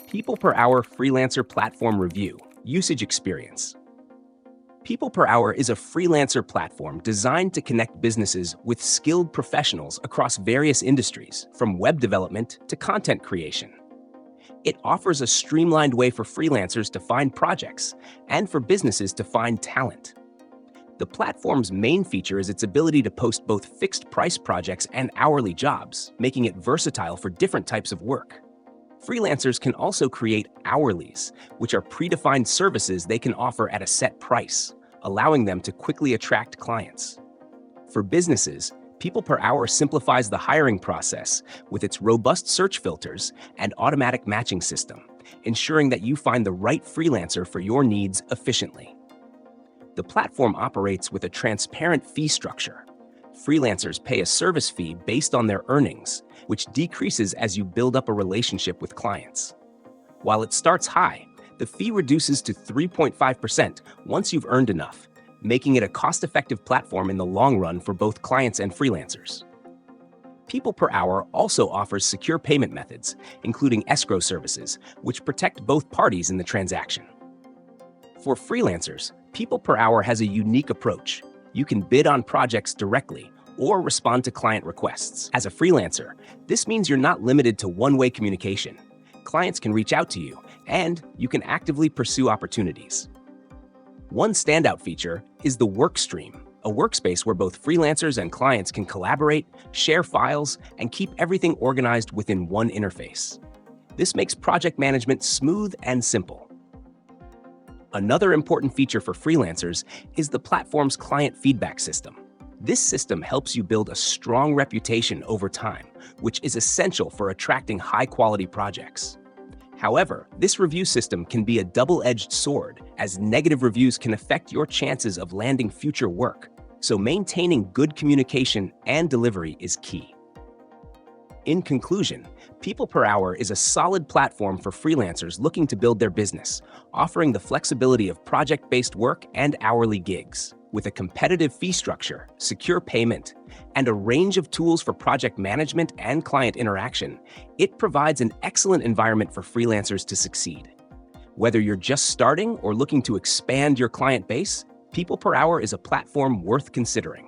PeoplePerHour Freelancer Platform Review, Usage Experience. PeoplePerHour is a freelancer platform designed to connect businesses with skilled professionals across various industries, from web development to content creation. It offers a streamlined way for freelancers to find projects and for businesses to find talent. The platform's main feature is its ability to post both fixed-price projects and hourly jobs, making it versatile for different types of work. Freelancers can also create hourlies, which are predefined services they can offer at a set price, allowing them to quickly attract clients. For businesses, PeoplePerHour simplifies the hiring process with its robust search filters and automatic matching system, ensuring that you find the right freelancer for your needs efficiently. The platform operates with a transparent fee structure. Freelancers pay a service fee based on their earnings, which decreases as you build up a relationship with clients. While it starts high, the fee reduces to 3.5% once you've earned enough, making it a cost-effective platform in the long run for both clients and freelancers. PeoplePerHour also offers secure payment methods, including escrow services, which protect both parties in the transaction. For freelancers, PeoplePerHour has a unique approach. You can bid on projects directly or respond to client requests. As a freelancer, this means you're not limited to one-way communication. Clients can reach out to you, and you can actively pursue opportunities. One standout feature is the Workstream, a workspace where both freelancers and clients can collaborate, share files, and keep everything organized within one interface. This makes project management smooth and simple. Another important feature for freelancers is the platform's client feedback system. This system helps you build a strong reputation over time, which is essential for attracting high-quality projects. However, this review system can be a double-edged sword, as negative reviews can affect your chances of landing future work, so maintaining good communication and delivery is key. In conclusion, PeoplePerHour is a solid platform for freelancers looking to build their business, offering the flexibility of project-based work and hourly gigs. With a competitive fee structure, secure payment, and a range of tools for project management and client interaction, it provides an excellent environment for freelancers to succeed. Whether you're just starting or looking to expand your client base, PeoplePerHour is a platform worth considering.